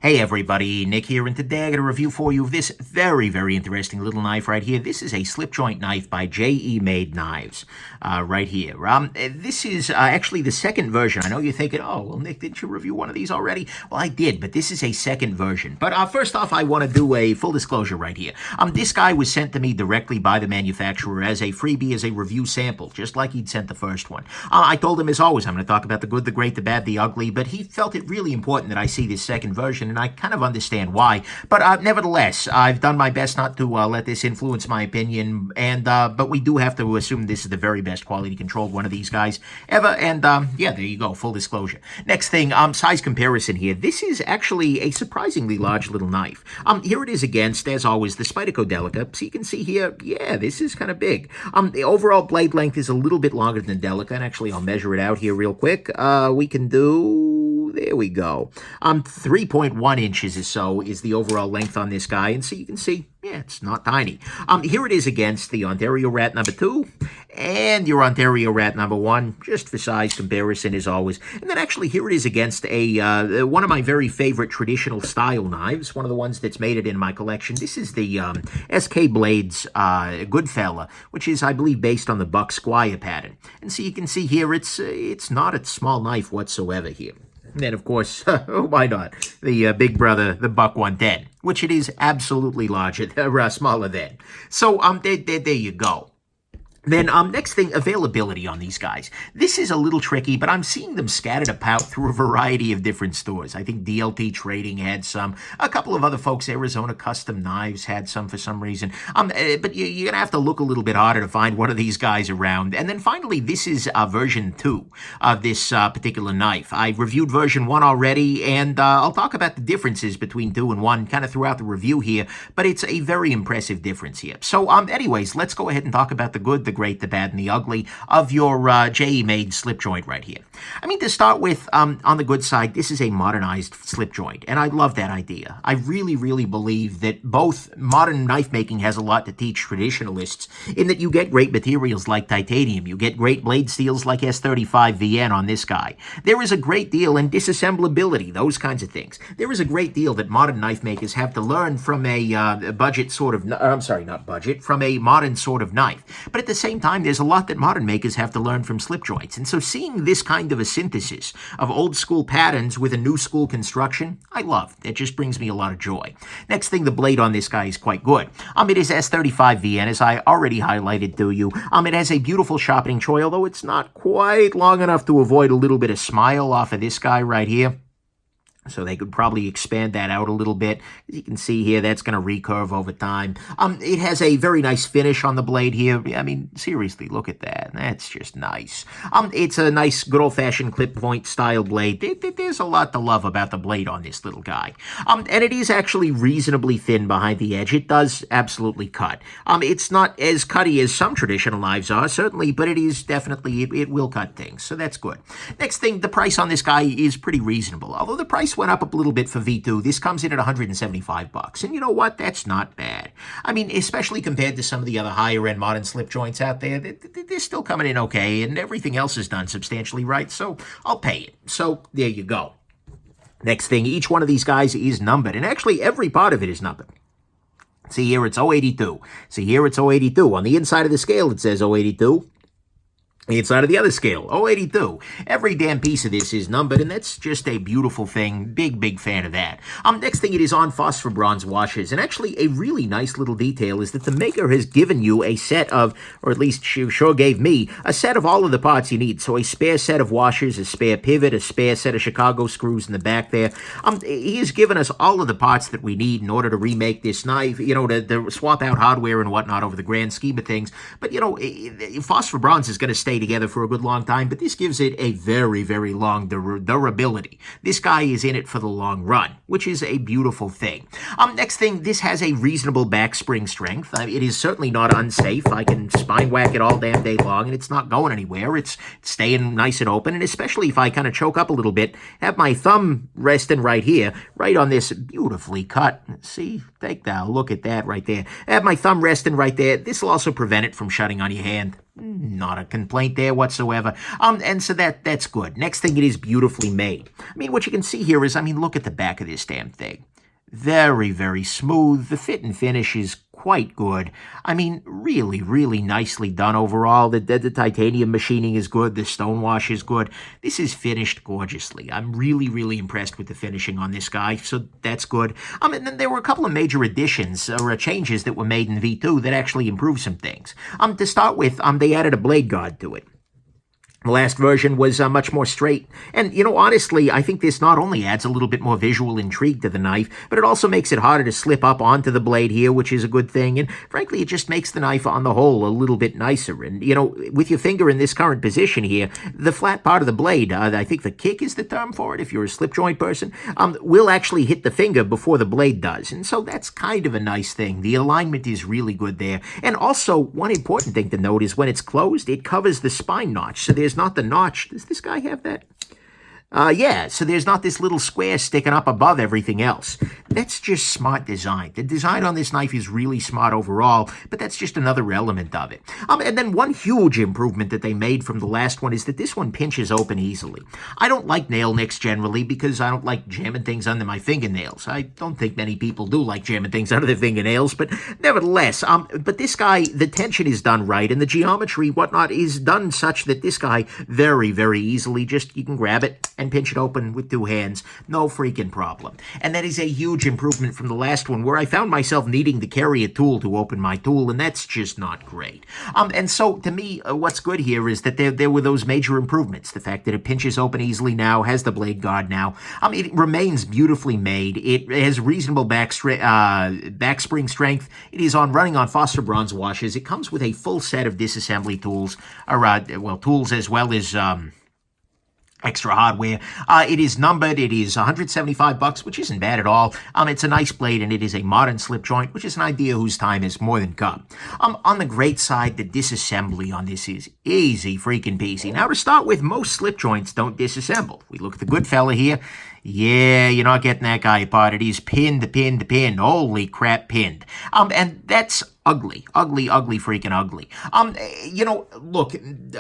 Hey everybody, Nick here, and today I got a review for you of this very, very interesting little knife right here. This is a slip joint knife by JE Made Knives, right here. This is actually the second version. I know you're thinking, oh, well, Nick, didn't you review one of these already? Well, I did, but this is a second version. But first off, I want to do a full disclosure right here. This guy was sent to me directly by the manufacturer as a freebie, as a review sample, just like he'd sent the first one. I told him, as always, I'm going to talk about the good, the great, the bad, the ugly, but he felt it really important that I see this second version, and I kind of understand why. But nevertheless, I've done my best not to let this influence my opinion, and but we do have to assume this is the very best quality controlled one of these guys ever, and yeah, there you go, full disclosure. Next thing, size comparison here. This is actually a surprisingly large little knife. Here it is against, as always, the Spyderco Delica. So you can see here, yeah, this is kind of big. The overall blade length is a little bit longer than Delica, and actually I'll measure it out here real quick. We can do, there we go. 3.1 inches or so is the overall length on this guy, and so you can see, yeah, it's not tiny. Here it is against the Ontario Rat number 2 and your Ontario Rat number 1, just for size comparison as always. And then actually here it is against a one of my very favorite traditional style knives, one of the ones that's made it in my collection. This is the SK Blades Goodfella, which is, I believe, based on the Buck Squire pattern. And so you can see here, it's not a small knife whatsoever here. And then, of course, oh, why not, the big brother, the Buck 110, which it is absolutely larger, smaller than. So there you go. Then, next thing, availability on these guys. This is a little tricky, but I'm seeing them scattered about through a variety of different stores. I think DLT Trading had some. A couple of other folks, Arizona Custom Knives, had some for some reason. But you're going to have to look a little bit harder to find one of these guys around. And then finally, this is version 2 of this particular knife. I reviewed version 1 already, and I'll talk about the differences between 2 and 1 kind of throughout the review here, but it's a very impressive difference here. So, anyways, let's go ahead and talk about the good, the great, the bad, and the ugly of your JE Made slip joint right here. I mean, to start with, on the good side, this is a modernized slip joint, and I love that idea. I really, really believe that both modern knife making has a lot to teach traditionalists in that you get great materials like titanium, you get great blade steels like S35 VN on this guy. There is a great deal in disassemblability, those kinds of things. There is a great deal that modern knife makers have to learn from a budget sort of, I'm sorry, not budget, from a modern sort of knife. But at the same time, there's a lot that modern makers have to learn from slip joints. And so seeing this kind of a synthesis of old school patterns with a new school construction, I love. It just brings me a lot of joy. Next thing, the blade on this guy is quite good. It is S35 VN, as I already highlighted to you. It has a beautiful sharpening choy, although it's not quite long enough to avoid a little bit of smile off of this guy right here. So they could probably expand that out a little bit. As you can see here, that's going to recurve over time. It has a very nice finish on the blade here. I mean, seriously, look at that. That's just nice. It's a nice, good old-fashioned clip point style blade. There's a lot to love about the blade on this little guy. And it is actually reasonably thin behind the edge. It does absolutely cut. It's not as cutty as some traditional knives are, certainly, but it is definitely, it will cut things. So that's good. Next thing, the price on this guy is pretty reasonable. Although the price went up a little bit for V2. This comes in at $175. And you know what? That's not bad. I mean, especially compared to some of the other higher-end modern slip joints out there, they're still coming in okay, and everything else is done substantially right, so I'll pay it. So there you go. Next thing, each one of these guys is numbered, and actually every part of it is numbered. See here, it's 082. See here, it's 082. On the inside of the scale, it says 082. Inside of the other scale, 082. Every damn piece of this is numbered, and that's just a beautiful thing. Big, big fan of that. Next thing, it is on phosphor bronze washers, and actually a really nice little detail is that the maker has given you a set of, or at least she sure gave me, a set of all of the parts you need. So a spare set of washers, a spare pivot, a spare set of Chicago screws in the back there. He has given us all of the parts that we need in order to remake this knife, you know, to swap out hardware and whatnot over the grand scheme of things. But, you know, phosphor bronze is going to stay together for a good long time, but this gives it a very, very long durability. This guy is in it for the long run, which is a beautiful thing. Next thing, this has a reasonable back spring strength. It is certainly not unsafe. I can spine whack it all damn day long, and it's not going anywhere. It's staying nice and open, and especially if I kind of choke up a little bit, have my thumb resting right here, right on this beautifully cut. See, take that, look at that right there. Have my thumb resting right there. This will also prevent it from shutting on your hand. Not a complaint there whatsoever. And so that's good. Next thing, it is beautifully made. I mean, what you can see here is, I mean, look at the back of this damn thing. Very, very smooth. The fit and finish is quite good. I mean, really, really nicely done overall. The titanium machining is good. The stonewash is good. This is finished gorgeously. I'm really, really impressed with the finishing on this guy, so that's good. And then there were a couple of major additions or changes that were made in V2 that actually improved some things. To start with, they added a blade guard to it. The last version was much more straight. And, you know, honestly, I think this not only adds a little bit more visual intrigue to the knife, but it also makes it harder to slip up onto the blade here, which is a good thing. And frankly, it just makes the knife on the whole a little bit nicer. And, you know, with your finger in this current position here, the flat part of the blade, I think the kick is the term for it if you're a slip joint person, will actually hit the finger before the blade does. And so that's kind of a nice thing. The alignment is really good there. And also, one important thing to note is when it's closed, it covers the spine notch. So there's not the notch. Does this guy have that? Yeah, so there's not this little square sticking up above everything else. That's just smart design. The design on this knife is really smart overall, but that's just another element of it. And then one huge improvement that they made from the last one is that this one pinches open easily. I don't like nail nicks generally because I don't like jamming things under my fingernails. I don't think many people do like jamming things under their fingernails, but nevertheless, but this guy, the tension is done right, and the geometry, whatnot, is done such that this guy very, very easily just, you can grab it and pinch it open with two hands. No freaking problem. And that is a huge improvement from the last one where I found myself needing to carry a tool to open my tool, and that's just not great. And so to me, what's good here is that there were those major improvements. The fact that it pinches open easily now, has the blade guard now. It remains beautifully made. It has reasonable back spring strength. It is running on phosphor bronze washers. It comes with a full set of disassembly tools, tools as well as extra hardware. It is numbered. It is $175, which isn't bad at all. It's a nice blade, and it is a modern slip joint, which is an idea whose time has more than come. On the great side, the disassembly on this is easy freaking peasy. Now, to start with, most slip joints don't disassemble. We look at the good fella here. Yeah, you're not getting that guy apart. It is pinned. Holy crap, pinned. And that's ugly, freaking ugly. You know, look,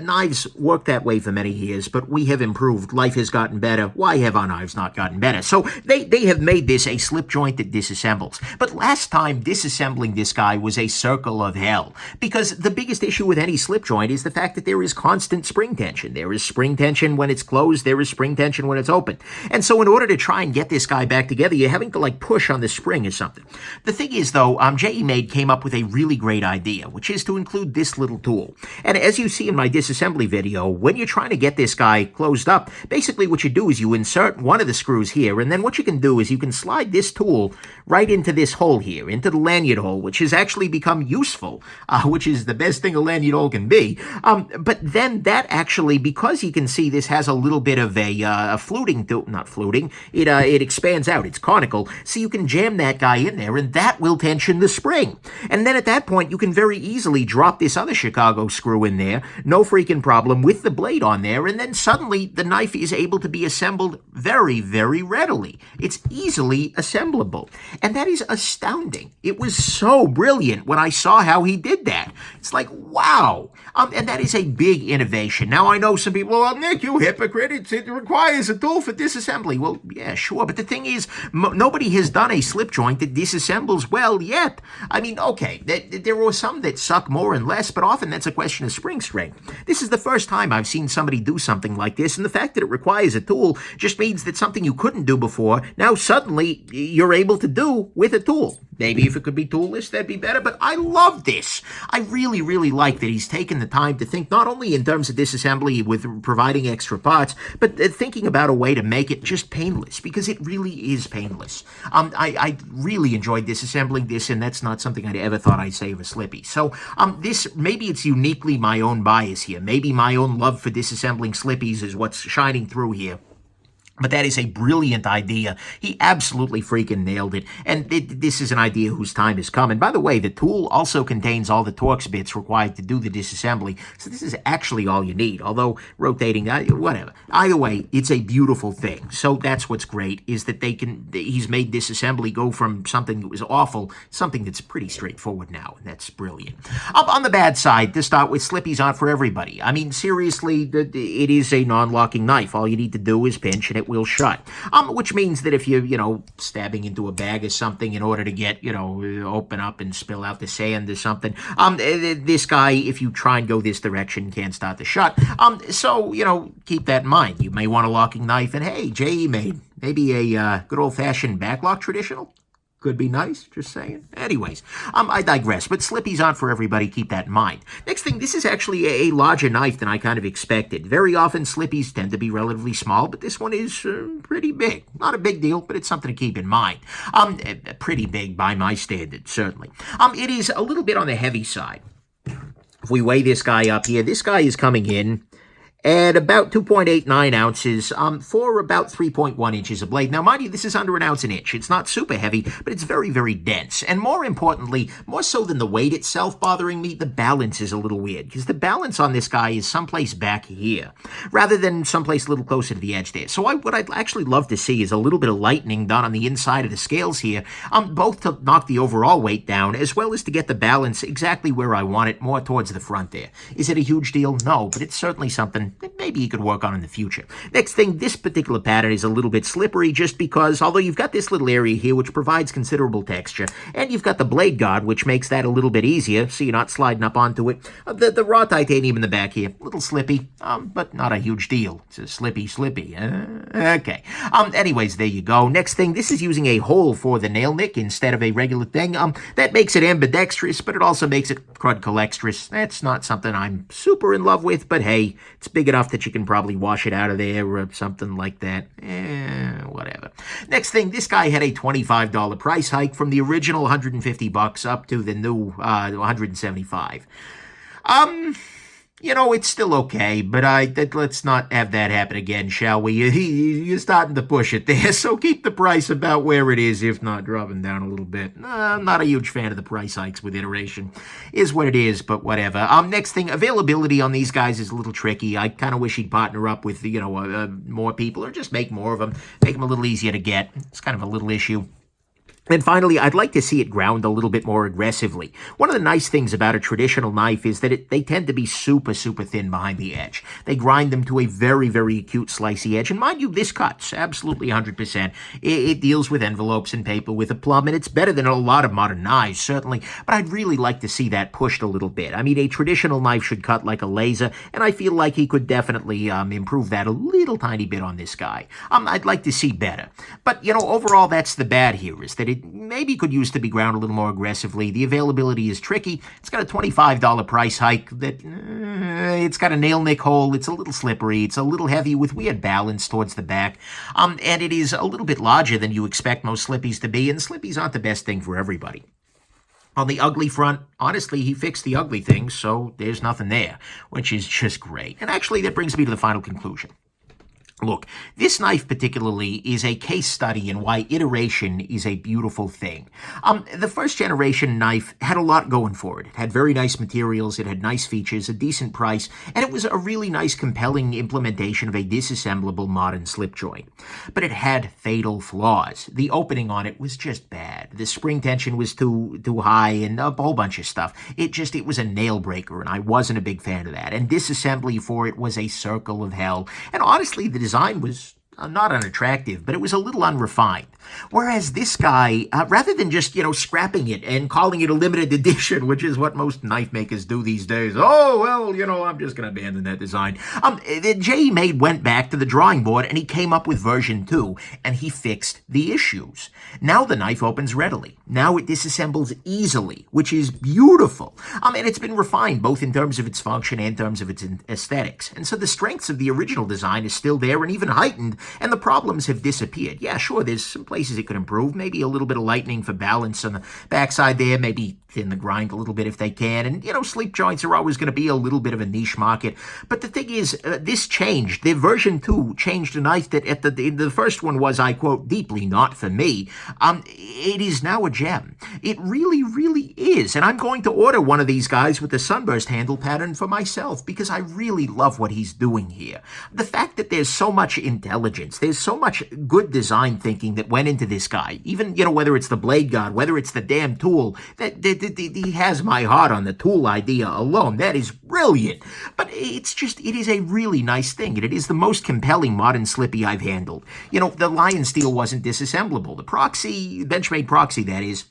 knives work that way for many years, but we have improved. Life has gotten better. Why have our knives not gotten better? So they have made this a slip joint that disassembles. But last time, disassembling this guy was a circle of hell, because the biggest issue with any slip joint is the fact that there is constant spring tension. There is spring tension when it's closed. There is spring tension when it's open. And so in order to try and get this guy back together, you're having to, like, push on the spring or something. The thing is, though, JE Made came up with a really great idea, which is to include this little tool. And as you see in my disassembly video, when you're trying to get this guy closed up, basically what you do is you insert one of the screws here, and then what you can do is you can slide this tool right into this hole here, into the lanyard hole, which has actually become useful, which is the best thing a lanyard hole can be. But then that actually, because you can see this has a little bit of a fluting to, not fluting, it expands out, it's conical, so you can jam that guy in there, and that will tension the spring. And then at that point, you can very easily drop this other Chicago screw in there, no freaking problem, with the blade on there, and then suddenly the knife is able to be assembled very, very readily. It's easily assemblable. And that is astounding. It was so brilliant when I saw how he did that. It's like, wow. And that is a big innovation. Now, I know some people, well, Nick, you hypocrite, it requires a tool for disassembly. Well, yeah, sure, but the thing is, nobody has done a slip joint that disassembles well yet. I mean, okay, there are some that suck more and less, but often that's a question of spring strength. This is the first time I've seen somebody do something like this, and the fact that it requires a tool just means that something you couldn't do before, now suddenly you're able to do with a tool. Maybe if it could be toolless, that'd be better, but I love this. I really, really like that he's taken the time to think not only in terms of disassembly with providing extra parts, but thinking about a way to make it just painless, because it really is painless. I really enjoyed disassembling this, and that's not something I'd ever thought I'd say of a Slippy. So this, maybe it's uniquely my own bias here. Maybe my own love for disassembling Slippies is what's shining through here. But that is a brilliant idea. He absolutely freaking nailed it. And this is an idea whose time has come. And by the way, the tool also contains all the Torx bits required to do the disassembly. So this is actually all you need, although rotating, whatever. Either way, it's a beautiful thing. So that's what's great, is that he's made disassembly go from something that was awful, something that's pretty straightforward now. And that's brilliant. Up on the bad side, to start with, Slippy's aren't for everybody. I mean, seriously, it is a non-locking knife. All you need to do is pinch and it will shut. Which means that if you're, stabbing into a bag or something in order to get, open up and spill out the sand or something, this guy, if you try and go this direction, can't start to shut. So, keep that in mind. You may want a locking knife, and hey, JE Made, maybe a good old-fashioned backlock traditional? Could be nice, just saying. Anyways, I digress, but Slippy's aren't for everybody, keep that in mind. Next thing, this is actually a larger knife than I kind of expected. Very often, Slippy's tend to be relatively small, but this one is pretty big. Not a big deal, but it's something to keep in mind. Pretty big by my standards, certainly. It is a little bit on the heavy side. If we weigh this guy up here, this guy is coming in at about 2.89 ounces for about 3.1 inches of blade. Now, mind you, this is under an ounce an inch. It's not super heavy, but it's very, very dense. And more importantly, more so than the weight itself bothering me, the balance is a little weird, because the balance on this guy is someplace back here, rather than someplace a little closer to the edge there. So what I'd actually love to see is a little bit of lightening done on the inside of the scales here, both to knock the overall weight down, as well as to get the balance exactly where I want it, more towards the front there. Is it a huge deal? No, but it's certainly something that maybe you could work on in the future. Next thing, this particular pattern is a little bit slippery just because, although you've got this little area here which provides considerable texture, and you've got the blade guard which makes that a little bit easier so you're not sliding up onto it. The raw titanium in the back here, a little slippy, but not a huge deal. It's a slippy. Okay. Anyways, there you go. Next thing, this is using a hole for the nail nick instead of a regular thing. That makes it ambidextrous, but it also makes it crud-colextrous. That's not something I'm super in love with, but hey, it's big enough that you can probably wash it out of there or something like that. Whatever. Next thing, this guy had a $25 price hike from the original $150 up to the new $175. It's still okay, but let's not have that happen again, shall we? You're starting to push it there, so keep the price about where it is, if not dropping down a little bit. I'm not a huge fan of the price hikes with iteration. Is what it is, but whatever. Next thing, availability on these guys is a little tricky. I kind of wish he'd partner up with, more people, or just make more of them. Make them a little easier to get. It's kind of a little issue. And finally, I'd like to see it ground a little bit more aggressively. One of the nice things about a traditional knife is that they tend to be super, super thin behind the edge. They grind them to a very, very acute slicey edge. And mind you, this cuts absolutely 100%. It deals with envelopes and paper with aplomb, and it's better than a lot of modern knives, certainly. But I'd really like to see that pushed a little bit. I mean, a traditional knife should cut like a laser, and I feel like he could definitely improve that a little tiny bit on this guy. I'd like to see better. But, overall, that's the bad here, is that it maybe could use to be ground a little more aggressively. The availability is tricky. It's got a $25 price hike. It's got a nail nick hole. It's a little slippery. It's a little heavy with weird balance towards the back. And it is a little bit larger than you expect most Slippies to be, and Slippies aren't the best thing for everybody. On the ugly front, honestly, he fixed the ugly things, so there's nothing there, which is just great. And actually, that brings me to the final conclusion. Look, this knife particularly is a case study in why iteration is a beautiful thing. The first generation knife had a lot going for it. It had very nice materials, it had nice features, a decent price, and it was a really nice, compelling implementation of a disassemblable modern slip joint. But it had fatal flaws. The opening on it was just bad. The spring tension was too high and a whole bunch of stuff. It was a nail breaker, and I wasn't a big fan of that. And disassembly for it was a circle of hell. And honestly, the design was not unattractive, but it was a little unrefined. Whereas this guy, rather than just, scrapping it and calling it a limited edition, which is what most knife makers do these days. Oh, well, I'm just going to abandon that design. The JE Made went back to the drawing board and he came up with version 2 and he fixed the issues. Now the knife opens readily. Now it disassembles easily, which is beautiful. And it's been refined both in terms of its function and in terms of its aesthetics. And so the strengths of the original design is still there and even heightened, and the problems have disappeared. Yeah, sure, there's some places it could improve. Maybe a little bit of lightening for balance on the backside there, maybe thin the grind a little bit if they can. And, slip joints are always going to be a little bit of a niche market. But the thing is, this changed. The version 2 changed a knife that the first one was, I quote, deeply not for me. It is now a gem. It really, really is. And I'm going to order one of these guys with the sunburst handle pattern for myself because I really love what he's doing here. The fact that there's so much intelligence, there's so much good design thinking that went into this guy, even, whether it's the blade guard, whether it's the damn tool, that he has my heart on the tool idea alone. That is brilliant. But it is a really nice thing. And it is the most compelling modern slippy I've handled. The Lion Steel wasn't disassemblable. The proxy, Benchmade proxy, that is,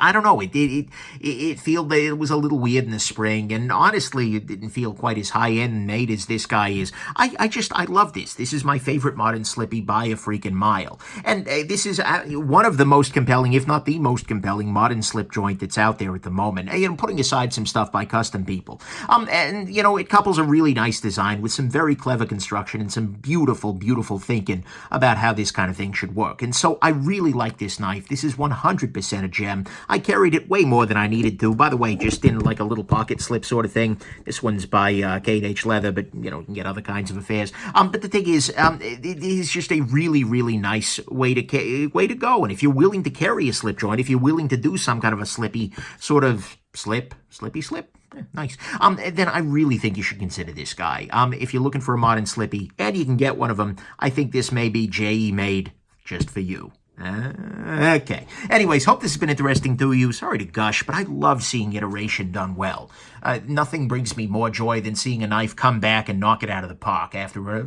I don't know. It felt that it was a little weird in the spring, and honestly, it didn't feel quite as high-end made as this guy is. I love this. This is my favorite modern slippy by a freaking mile. And this is one of the most compelling, if not the most compelling, modern slip joint that's out there at the moment. Putting aside some stuff by custom people. It couples a really nice design with some very clever construction and some beautiful, beautiful thinking about how this kind of thing should work. And so I really like this knife. This is 100% a gem. I carried it way more than I needed to. By the way, just in like a little pocket slip sort of thing. This one's by K&H Leather, but, you can get other kinds of affairs. But the thing is, it is just a really, really nice way to go. And if you're willing to carry a slip joint, if you're willing to do some kind of a slippy sort of slippy slip, nice. Then I really think you should consider this guy. If you're looking for a modern slippy, and you can get one of them, I think this may be JE Made just for you. Okay. Anyways, hope this has been interesting to you. Sorry to gush, but I love seeing iteration done well. Nothing brings me more joy than seeing a knife come back and knock it out of the park after a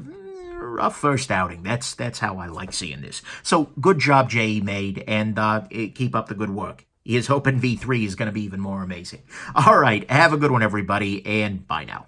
rough first outing. That's how I like seeing this. So, good job, JE Made, and keep up the good work. Here's hoping V3 is going to be even more amazing. All right, have a good one, everybody, and bye now.